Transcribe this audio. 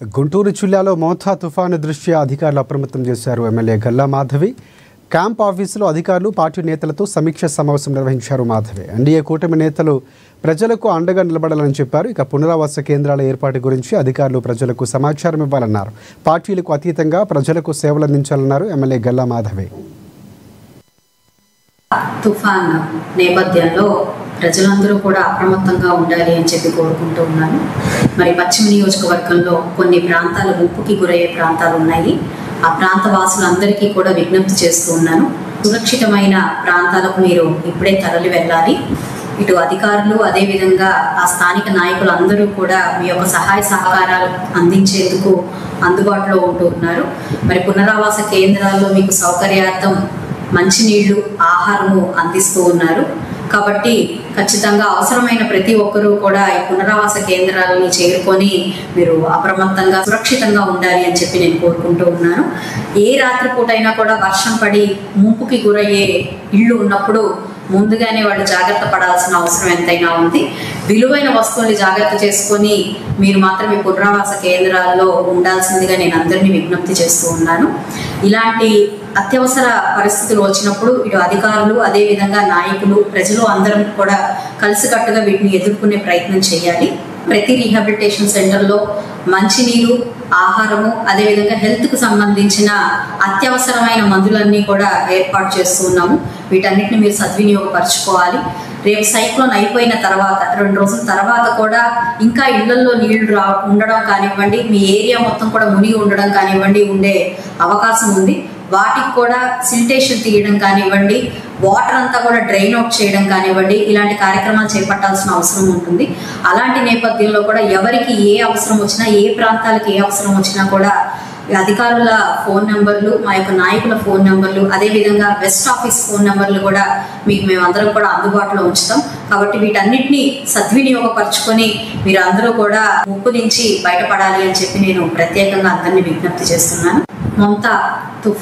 గుంటూరు జిల్లాలో మోంతా తుఫాను దృష్ట్యా అధికారులు అప్రమత్తం చేశారు. ఎమ్మెల్యే గల్లా మాధవి క్యాంప్ ఆఫీసులో అధికారులు పార్టీ నేతలతో సమీక్ష సమావేశం నిర్వహించారు. మాధవి ఎన్డీఏ కూటమి నేతలు ప్రజలకు అండగా నిలబడాలని చెప్పారు. ఇక పునరావాస కేంద్రాల ఏర్పాటు గురించి అధికారులు ప్రజలకు సమాచారం ఇవ్వాలన్నారు. పార్టీలకు అతీతంగా ప్రజలకు సేవలు అందించాలన్నారు ఎమ్మెల్యే గల్లా మాధవి. తుఫాన్ నేపథ్యంలో ప్రజలందరూ కూడా అప్రమత్తంగా ఉండాలి అని చెప్పి కోరుకుంటూ ఉన్నాను. మరి పశ్చిమ నియోజకవర్గంలో కొన్ని ప్రాంతాలు ముప్పుకి గురయ్యే ప్రాంతాలు ఉన్నాయి. ఆ ప్రాంత వాసులందరికీ కూడా విజ్ఞప్తి చేస్తూ ఉన్నాను. సురక్షితమైన ప్రాంతాలకు మీరు ఇప్పుడే తరలి వెళ్ళాలి. ఇటు అధికారులు అదేవిధంగా ఆ స్థానిక నాయకులు అందరూ కూడా మీ యొక్క సహాయ సహకారాలు అందించేందుకు అందుబాటులో ఉంటూ ఉన్నారు. మరి పునరావాస కేంద్రాల్లో మీకు సౌకర్యార్థం మంచినీళ్లు, ఆహారము అందిస్తూ ఉన్నారు. కాబట్టి ఖచ్చితంగా అవసరమైన ప్రతి ఒక్కరూ కూడా ఈ పునరావాస కేంద్రాలని చేరుకొని మీరు అప్రమత్తంగా సురక్షితంగా ఉండాలి అని చెప్పి నేను కోరుకుంటూ ఉన్నాను. ఏ రాత్రిపూటైనా కూడా వర్షం పడి ముంపుకి గురయ్యే ఇళ్ళు ఉన్నప్పుడు ముందుగానే వాళ్ళు జాగ్రత్త పడాల్సిన అవసరం ఎంతైనా ఉంది. విలువైన వస్తువుల్ని జాగ్రత్త చేసుకొని మీరు మాత్రం ఈ పునరావాస కేంద్రాల్లో ఉండాల్సిందిగా నేను అందరినీ విజ్ఞప్తి చేస్తూ ఉన్నాను. ఇలాంటి అత్యవసర పరిస్థితులు వచ్చినప్పుడు ఇటు అధికారులు అదేవిధంగా నాయకులు ప్రజలు అందరం కూడా కలిసికట్టుగా వీటిని ఎదుర్కొనే ప్రయత్నం చేయాలి. ప్రతి రీహాబిలిటేషన్ సెంటర్లో మంచినీరు, ఆహారము అదేవిధంగా హెల్త్కు సంబంధించిన అత్యవసరమైన మందులన్నీ కూడా ఏర్పాటు చేస్తూ ఉన్నాము. వీటన్నిటిని మీరు సద్వినియోగపరచుకోవాలి. రేపు సైక్లోన్ అయిపోయిన తర్వాత 2 రోజుల తర్వాత కూడా ఇంకా ఇళ్లలో నీళ్లు ఉండడం కానివ్వండి, మీ ఏరియా మొత్తం కూడా మునిగి ఉండడం కానివ్వండి ఉండే అవకాశం ఉంది. వాటికి కూడా సిల్టేషన్ తీయడం కానివ్వండి, వాటర్ అంతా కూడా డ్రైన్ అవుట్ చేయడం కానివ్వండి, ఇలాంటి కార్యక్రమాలు చేపట్టాల్సిన అవసరం ఉంటుంది. అలాంటి నేపథ్యంలో కూడా ఎవరికి ఏ అవసరం వచ్చినా, ఏ ప్రాంతాలకు ఏ అవసరం వచ్చినా కూడా అధికారుల ఫోన్ నెంబర్లు, మా యొక్క నాయకుల ఫోన్ నెంబర్లు, అదేవిధంగా వెస్ట్ ఆఫీస్ ఫోన్ నెంబర్లు కూడా మీకు మేమందరం కూడా అందుబాటులో ఉంచుతాం. కాబట్టి వీటన్నిటిని సద్వినియోగపరచుకొని మీరు అందరూ కూడా ముప్పు నుంచి బయటపడాలి అని చెప్పి నేను ప్రత్యేకంగా అందరినీ విజ్ఞప్తి చేస్తున్నాను. మోంతా